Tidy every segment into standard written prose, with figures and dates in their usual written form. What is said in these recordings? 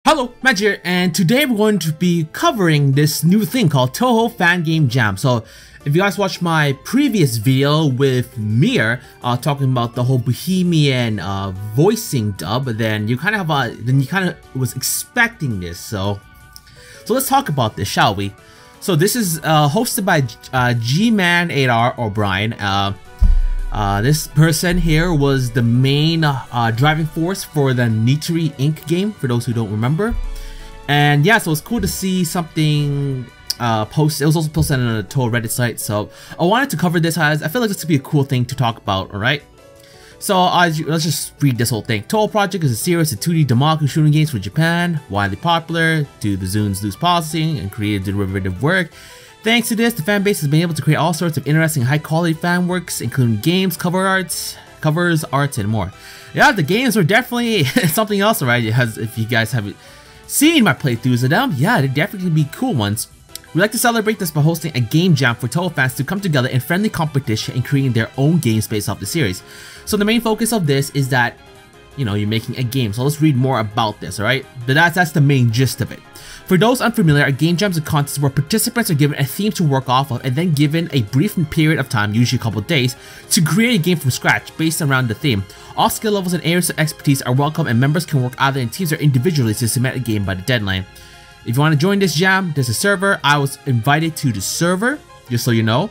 Hello, Magi here, and today we're going to be covering this new thing called Touhou Fan Game Jam. So, if you guys watched my previous video with Mir, talking about the whole Bohemian voicing dub, then you kind of was expecting this. So let's talk about this, shall we? So this is hosted by G-Man 8R or Brian. This person here was the main driving force for the Nitri Inc. game, for those who don't remember. And yeah, so it's cool to see something posted. It was also posted on the Touhou Reddit site, so I wanted to cover this as I feel like this would be a cool thing to talk about, alright? So let's just read this whole thing. Touhou Project is a series of 2D Damaku shooting games for Japan, widely popular due to the Zun's loose processing and creative derivative work. Thanks to this, the fan base has been able to create all sorts of interesting high-quality fan works, including games, covers, arts, and more. Yeah, the games are definitely something else, right? If you guys haven't seen my playthroughs of them, yeah, they're definitely be cool ones. We like to celebrate this by hosting a game jam for Touhou fans to come together in friendly competition and creating their own games based off the series. So the main focus of this is that, you know, you're making a game. So let's read more about this, alright? But that's the main gist of it. For those unfamiliar, a game jam is a contest where participants are given a theme to work off of and then given a brief period of time, usually a couple of days, to create a game from scratch based around the theme. All skill levels and areas of expertise are welcome, and members can work either in teams or individually to submit a game by the deadline. If you want to join this jam, there's a server. I was invited to the server, just so you know.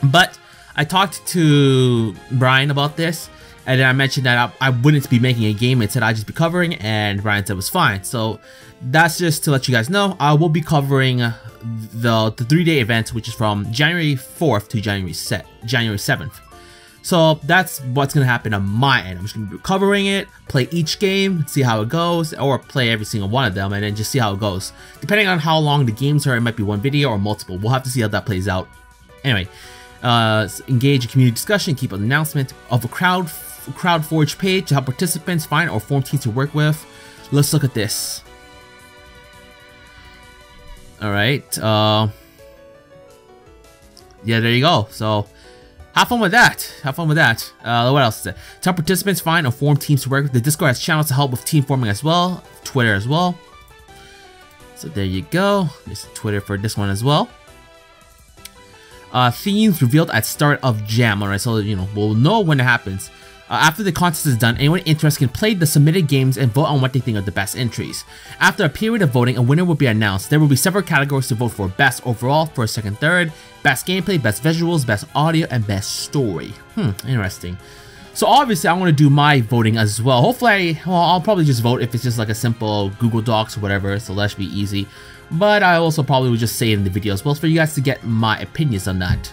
But I talked to Brian about this, and then I mentioned that I wouldn't be making a game, instead I'd just be covering, and Brian said it was fine. So that's just to let you guys know, I will be covering the 3-day event, which is from January 4th to January 7th. So that's what's going to happen on my end. I'm just going to be covering it, play each game, see how it goes, or play every single one of them, and then just see how it goes. Depending on how long the games are, it might be one video or multiple. We'll have to see how that plays out. Anyway, engage in community discussion, keep an announcement of a CrowdForge page to help participants find or form teams to work with. Let's look at this. Alright, yeah, there you go. So have fun with that. Have fun with that. What else is it? To help participants find or form teams to work with. The Discord has channels to help with team forming as well. Twitter as well. So there you go. There's Twitter for this one as well. Themes revealed at start of Jam. Alright, so you know, we'll know when it happens. After the contest is done, anyone interested can play the submitted games and vote on what they think are the best entries. After a period of voting, a winner will be announced. There will be several categories to vote for: best overall, first, second, third, best gameplay, best visuals, best audio, and best story. Interesting. So obviously I want to do my voting as well. Hopefully, I'll probably just vote if it's just like a simple Google Docs or whatever, so that should be easy. But I also probably would just say it in the video as well for you guys to get my opinions on that.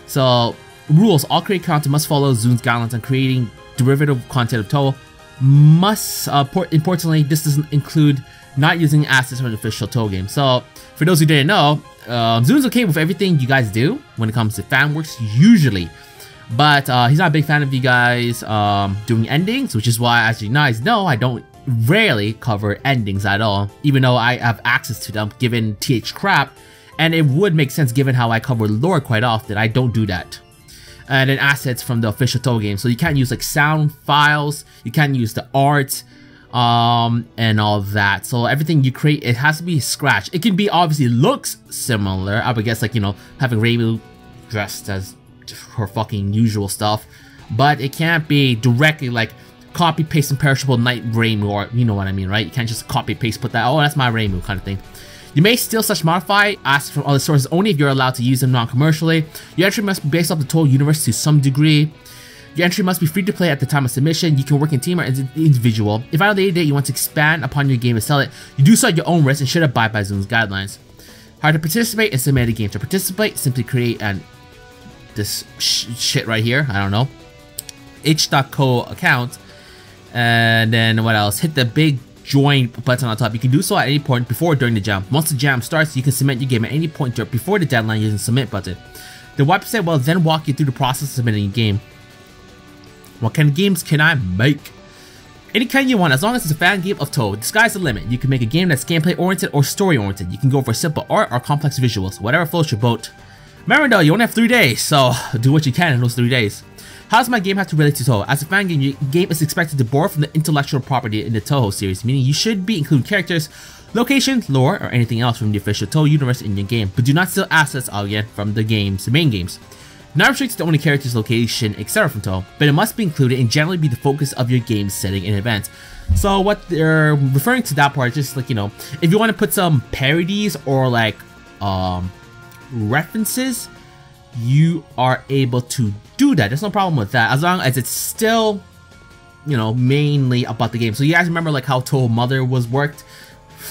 So rules: all creator content must follow Zun's guidelines on creating derivative content of Touhou. Must, importantly, this doesn't include not using assets from the official Touhou game. So for those who didn't know, Zun's okay with everything you guys do when it comes to fan works, usually. But he's not a big fan of you guys doing endings, which is why, as you guys know, I don't rarely cover endings at all, even though I have access to them given TH crap, and it would make sense given how I cover lore quite often. I don't do that. And then assets from the official Touhou game, so you can't use like sound files, you can't use the art, and all that. So everything you create, it has to be scratch. It can be, obviously looks similar, I would guess, like, you know, having Reimu dressed as her fucking usual stuff, but it can't be directly like copy paste imperishable night Reimu, or you know what I mean, right? You can't just copy paste, put that, oh, that's my Reimu kind of thing. You may steal such modify assets from other sources only if you're allowed to use them non-commercially. Your entry must be based off the Touhou universe to some degree. Your entry must be free to play at the time of submission. You can work in team or as an individual. If on a later date you want to expand upon your game and sell it, you do so at your own risk and should abide by Zun's guidelines. How to participate and submit a game. To participate, simply create this shit right here, I don't know, h.co account, and then what else? Hit the big join button on top. You can do so at any point before or during the jam. Once the jam starts, you can submit your game at any point before the deadline using the submit button. The website will then walk you through the process of submitting your game. What kind of games can I make? Any kind you want, as long as it's a fan game of Touhou. The sky's the limit. You can make a game that's gameplay oriented or story oriented. You can go for simple art or complex visuals, whatever floats your boat. Remember though, you only have 3 days, so do what you can in those 3 days. How does my game have to relate to Touhou? As a fan game, your game is expected to borrow from the intellectual property in the Touhou series, meaning you should be including characters, location, lore, or anything else from the official Touhou universe in your game, but do not steal assets out again from the main games. Not restricted to only characters, location, etc. from Touhou, but it must be included and generally be the focus of your game's setting and event. So what they're referring to that part, just like, you know, if you want to put some parodies or like references, you are able to do that. There's no problem with that, as long as it's still, you know, mainly about the game. So you guys remember like how Touhou Mother was worked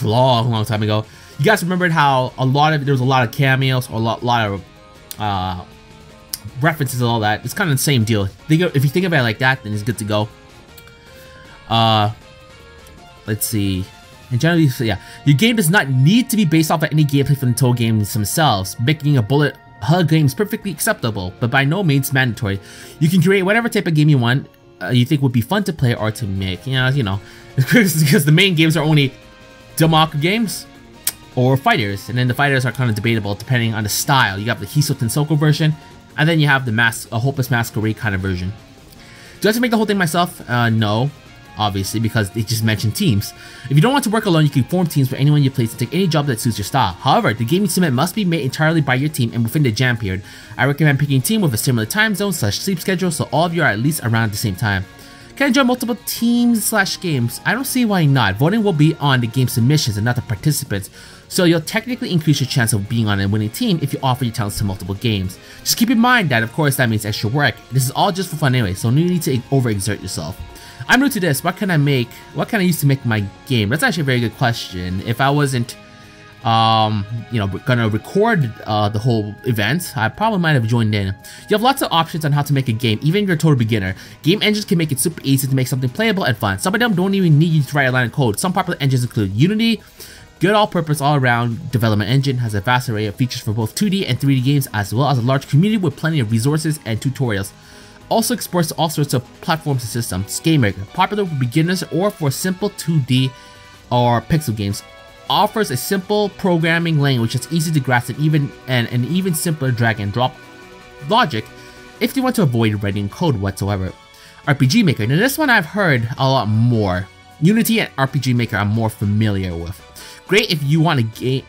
a long time ago. You guys remembered how there was a lot of cameos or a lot of references and all that. It's kind of the same deal. If you think about it like that, then it's good to go. Let's see. And generally, so yeah, your game does not need to be based off of any gameplay from the Touhou games themselves, making a bullet hell game is perfectly acceptable, but by no means mandatory. You can create whatever type of game you want, you think would be fun to play or to make. You know, because the main games are only Damaku games or fighters, and then the fighters are kind of debatable depending on the style. You have the Hiso Tensoko version, and then you have the Hopeless Masquerade kind of version. Do I have to make the whole thing myself? No. Obviously, because they just mentioned teams. If you don't want to work alone, you can form teams with anyone you place to take any job that suits your style. However, the game you submit must be made entirely by your team and within the jam period. I recommend picking a team with a similar time zone / sleep schedule so all of you are at least around at the same time. Can I join multiple teams / games? I don't see why not. Voting will be on the game submissions and not the participants, so you'll technically increase your chance of being on a winning team if you offer your talents to multiple games. Just keep in mind that, of course, that means extra work. This is all just for fun anyway, so no need to overexert yourself. I'm new to this. What can I make? What can I use to make my game? That's actually a very good question. If I wasn't, you know, gonna record the whole event, I probably might have joined in. You have lots of options on how to make a game, even if you're a total beginner. Game engines can make it super easy to make something playable and fun. Some of them don't even need you to write a line of code. Some popular engines include Unity. Good all-purpose, all-around development engine, has a vast array of features for both 2D and 3D games, as well as a large community with plenty of resources and tutorials. Also exports to all sorts of platforms and systems. GameMaker, popular for beginners or for simple 2D or pixel games, offers a simple programming language that's easy to grasp and an even simpler drag and drop logic if you want to avoid writing code whatsoever. RPG Maker, now this one I've heard a lot more. Unity and RPG Maker I'm more familiar with. Great if you want a game,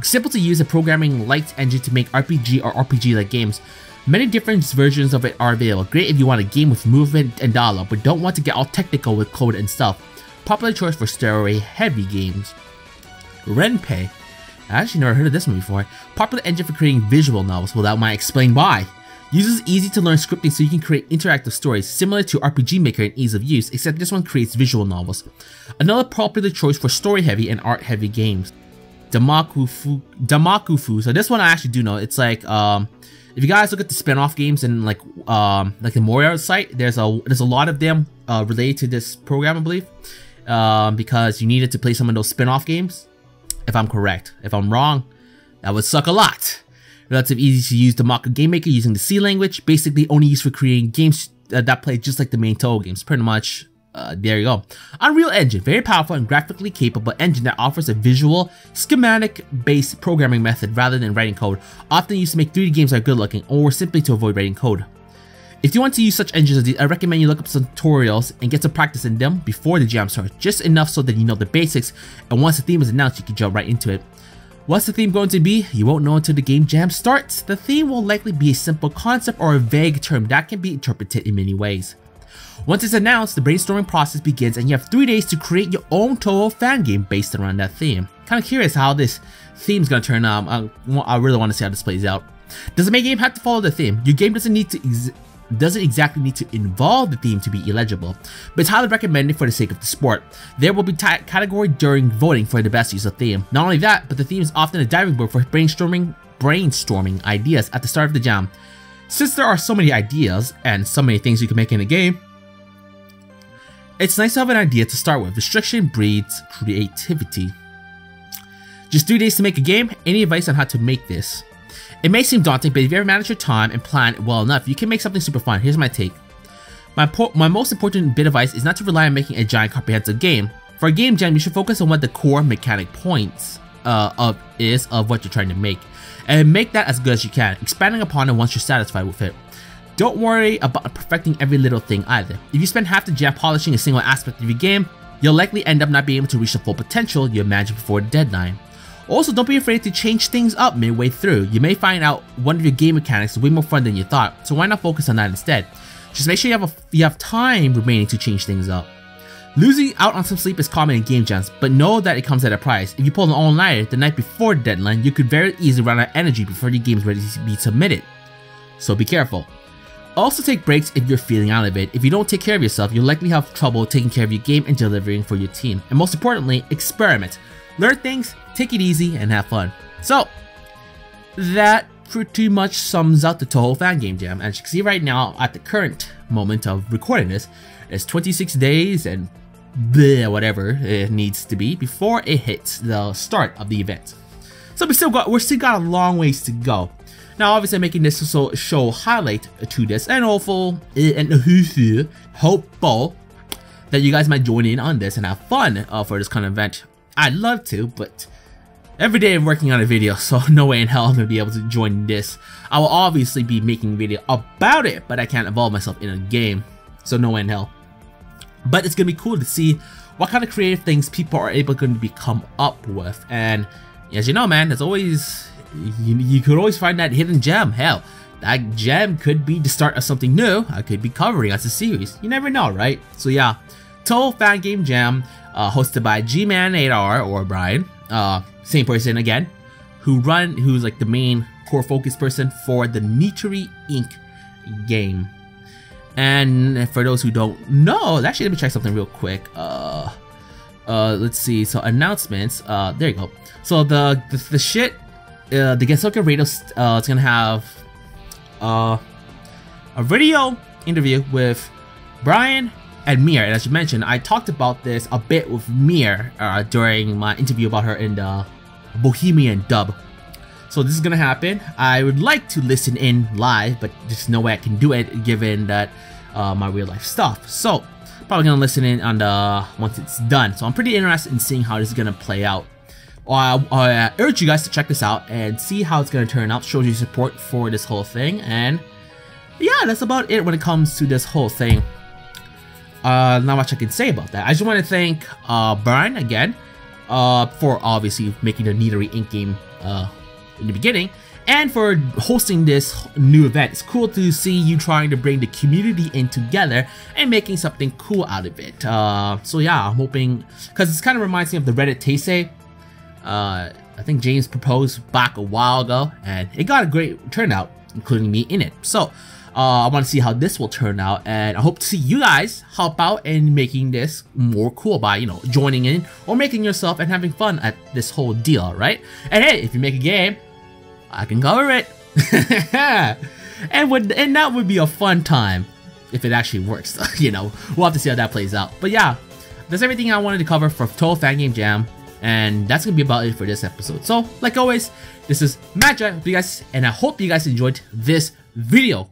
simple to use a programming light engine to make RPG or RPG-like games. Many different versions of it are available. Great if you want a game with movement and dialogue, but don't want to get all technical with code and stuff. Popular choice for story-heavy games. Renpei. I actually never heard of this one before. Popular engine for creating visual novels. Well, that might explain why. Uses easy-to-learn scripting so you can create interactive stories, similar to RPG Maker in ease of use, except this one creates visual novels. Another popular choice for story-heavy and art-heavy games. Damaku. So this one I actually do know. It's like, if you guys look at the spin-off games and like the Moria site, there's a lot of them related to this program, I believe, because you needed to play some of those spin-off games. If I'm correct, if I'm wrong, that would suck a lot. Relatively easy to use Damaku Game Maker using the C language, basically only used for creating games that play just like the main Touhou games. Pretty much, there you go. Unreal Engine, very powerful and graphically capable engine that offers a visual, schematic-based programming method rather than writing code, often used to make 3D games that are good looking or simply to avoid writing code. If you want to use such engines as these, I recommend you look up some tutorials and get some practice in them before the jam starts, just enough so that you know the basics, and once the theme is announced, you can jump right into it. What's the theme going to be? You won't know until the game jam starts. The theme will likely be a simple concept or a vague term that can be interpreted in many ways. Once it's announced, the brainstorming process begins and you have 3 days to create your own Touhou fan game based around that theme. Kind of curious how this theme is going to turn out. I really want to see how this plays out. Does the main game have to follow the theme? Your game doesn't exactly need to involve the theme to be illegible, but it's highly recommended for the sake of the sport. There will be category during voting for the best use of theme. Not only that, but the theme is often a diving board for brainstorming ideas at the start of the jam. Since there are so many ideas and so many things you can make in a game, it's nice to have an idea to start with. Restriction breeds creativity. Just 3 days to make a game. Any advice on how to make this? It may seem daunting, but if you ever manage your time and plan it well enough, you can make something super fun. Here's my take. My most important bit of advice is not to rely on making a giant comprehensive game. For a game jam, you should focus on what the core mechanic points of what you're trying to make, and make that as good as you can, expanding upon it once you're satisfied with it. Don't worry about perfecting every little thing either. If you spend half the jam polishing a single aspect of your game, you'll likely end up not being able to reach the full potential you imagined before the deadline. Also, don't be afraid to change things up midway through. You may find out one of your game mechanics is way more fun than you thought, so why not focus on that instead? Just make sure you have time remaining to change things up. Losing out on some sleep is common in game jams, but know that it comes at a price. If you pull an all-nighter the night before the deadline, you could very easily run out of energy before your game is ready to be submitted. So be careful. Also take breaks if you're feeling out of it. If you don't take care of yourself, you'll likely have trouble taking care of your game and delivering for your team. And most importantly, experiment. Learn things, take it easy, and have fun. So, that pretty much sums up the Touhou Fan Game Jam. As you can see right now, at the current moment of recording this, it's 26 days and whatever it needs to be before it hits the start of the event. So we're still got a long ways to go. Now, obviously, I'm making this show highlight to this, and hopeful that you guys might join in on this and have fun for this kind of event. I'd love to, but every day I'm working on a video, so no way in hell I'm gonna be able to join this. I will obviously be making a video about it, but I can't involve myself in a game, so no way in hell. But it's gonna be cool to see what kind of creative things people are able to come up with, and as you know, man, there's always. You could always find that hidden gem. Hell, that gem could be the start of something new I could be covering as a series. You never know, right? So yeah, Touhou Fan Game Jam, hosted by G-Man8R or Brian, same person again, who's like the main core focus person for the Neatery Inc. game. And for those who don't know, actually let me check something real quick. Let's see. So announcements. There you go. So the Gensoka Radio is gonna have a video interview with Brian and Myr. And as you mentioned, I talked about this a bit with Myr during my interview about her in the Bohemian dub. So this is gonna happen. I would like to listen in live, but there's no way I can do it given that my real life stuff. So probably gonna listen in on once it's done. So I'm pretty interested in seeing how this is gonna play out. I urge you guys to check this out and see how it's going to turn out. Shows you support for this whole thing, and yeah, that's about it when it comes to this whole thing. Not much I can say about that. I just want to thank Brian again for obviously making the Neatery Inc. game in the beginning, and for hosting this new event. It's cool to see you trying to bring the community in together and making something cool out of it. So yeah, I'm hoping, because it kind of reminds me of the Reddit Taisei. I think James proposed back a while ago, and it got a great turnout, including me in it. So I want to see how this will turn out, and I hope to see you guys help out in making this more cool by, you know, joining in or making yourself and having fun at this whole deal, right? And hey, if you make a game, I can cover it. and that would be a fun time if it actually works. You know, we'll have to see how that plays out. But yeah, that's everything I wanted to cover for Touhou Fan Game Jam. And that's gonna be about it for this episode. So, like always, this is Magi, and I hope you guys enjoyed this video.